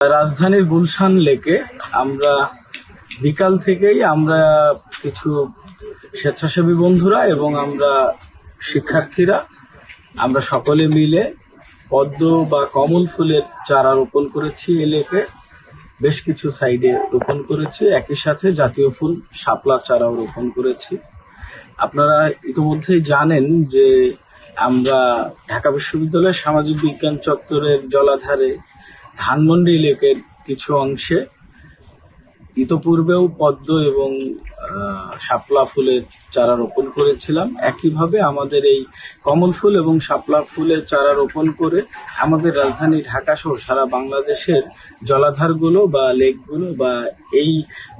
রাজধানীর গুলশান লেকে আমরা বিকাল থেকেই আমরা কিছু স্বেচ্ছাসেবী বন্ধুরা এবং আমরা শিক্ষার্থীরা আমরা সকলে মিলে পদ্ম বা কমল ফুলের চারা রোপণ করেছি। এই লেকে বেশ কিছু সাইডে রোপণ করেছি, একই সাথে জাতীয় ফুল শাপলা চারাও রোপণ করেছি। আপনারা ইতিমধ্যেই জানেন যে আমরা ঢাকা বিশ্ববিদ্যালয়ের সামাজিক বিজ্ঞান চত্বরের জলাধারে ধানমন্ডি লেকের কিছু অংশে ইতপূর্বেও পদ্ম এবং শাপলা ফুলের চারা রোপণ করেছিলাম। একইভাবে আমাদের এই কমল ফুল এবং শাপলা ফুলের চারা রোপণ করে আমাদের রাজধানী ঢাকা সহ সারা বাংলাদেশের জলাধারগুলো বা লেকগুলো বা এই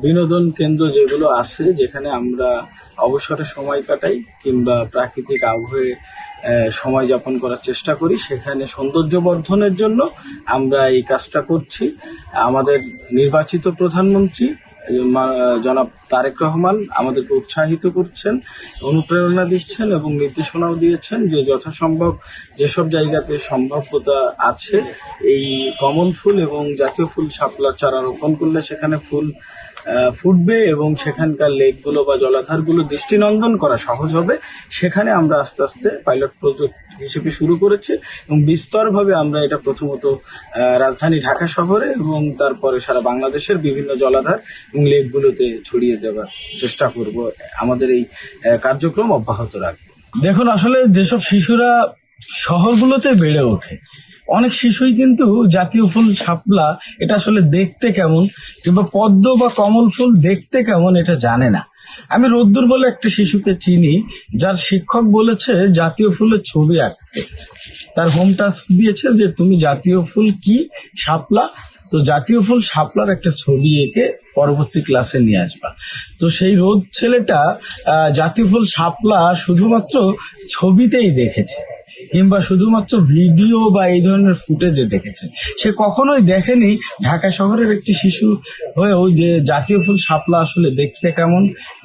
বিনোদন কেন্দ্র যেগুলো আছে, যেখানে আমরা অবসরে সময় কাটাই কিংবা প্রাকৃতিক আবহাওয়ায় সময় যাপন করার চেষ্টা করি, সেখানে সৌন্দর্য বর্ধনের জন্য আমরা এই কাজটা করছি। আমাদের নির্বাচিত প্রধানমন্ত্রী জনাব তারেক রহমান আমাদেরকে উৎসাহিত করছেন, অনুপ্রেরণা দিচ্ছেন এবং নির্দেশনাও দিয়েছেন যে যথাসম্ভব যেসব জায়গাতে সম্ভাব্যতা আছে এই কমল ফুল এবং জাতীয় ফুল শাপলা চারা রোপণ করলে সেখানে ফুল ফুটবে এবং সেখানকার লেকগুলো বা জলাধারগুলো দৃষ্টিনন্দন করা সহজ হবে। সেখানে আমরা আস্তে আস্তে পাইলট প্রজেক্ট হিসেবে শুরু করেছি এবং বিস্তরভাবে আমরা এটা প্রথমত রাজধানী ঢাকা শহরে এবং তারপরে সারা বাংলাদেশের বিভিন্ন জলাধার এবং লেকগুলোতে ছড়িয়ে দেওয়ার চেষ্টা করব। আমাদের এই কার্যক্রম অব্যাহত রাখবো। দেখুন, আসলে যেসব শিশুরা শহরগুলোতে বেড়ে ওঠে, অনেক শিশুই কিন্তু জাতীয় ফুল শাপলা এটা আসলে দেখতে কেমন কিংবা পদ্ম বা কমল ফুল দেখতে কেমন এটা জানে না। আমি রোদ্দুর বলে একটা শিশুকে চিনি, যার শিক্ষক বলেছে জাতীয় ফুলের ছবি আঁকতে। তার হোম টাস্ক দিয়েছে যে তুমি জাতীয় ফুল কি শাপলা, তো জাতীয় ফুল শাপলার একটা ছবি এঁকে পরবর্তী ক্লাসে নিয়ে আসবা। তো সেই রোদ ছেলেটা জাতীয় ফুল শাপলা শুধুমাত্র ছবিতেই দেখেছে কিংবা শুধুমাত্র ভিডিও বা এই ধরনের ফুটেজে দেখেছে। সে কখনোই দেখেনি ঢাকা শহরের একটি শিশু হয়েও যে জাতীয় ফুল শাপলা আসলে দেখতে কেমন,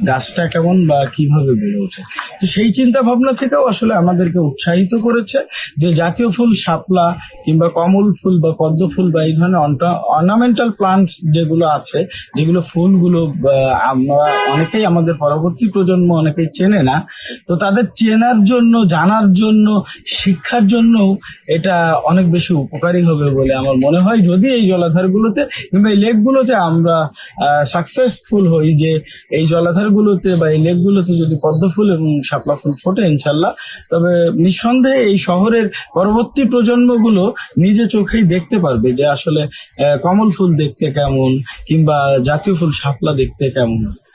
গাছটা কেমন বা কিভাবে বেড়ে ওঠে। তো সেই চিন্তা ভাবনা থেকেও আসলে আমাদেরকে উৎসাহিত করেছে যে জাতীয় ফুল শাপলা কিংবা কমল ফুল বা পদ্ম ফুল বা এই ধরনের অর্নামেন্টাল প্লান্টস যেগুলো আছে, যেগুলো ফুলগুলো আমরা অনেকেই, আমাদের পরবর্তী প্রজন্ম অনেকেই চেনে না, তো তাদের চেনার জন্য, জানার জন্য, শিক্ষার জন্য এটা অনেক বেশি উপকারী হবে বলে আমার মনে হয়। যদি এই জলাধারগুলোতে কিংবা এই লেকগুলোতে আমরা সাকসেসফুল হই, যে এই জলাধারগুলোতে বা এই লেকগুলোতে যদি পদ্ম ফুল এবং শাপলা ফুল ফোটে ইনশাল্লাহ, তবে নিঃসন্দেহে এই শহরের পরবর্তী প্রজন্মগুলো নিজে চোখেই দেখতে পারবে যে আসলে কমল ফুল দেখতে কেমন কিংবা জাতীয় ফুল শাপলা দেখতে কেমন।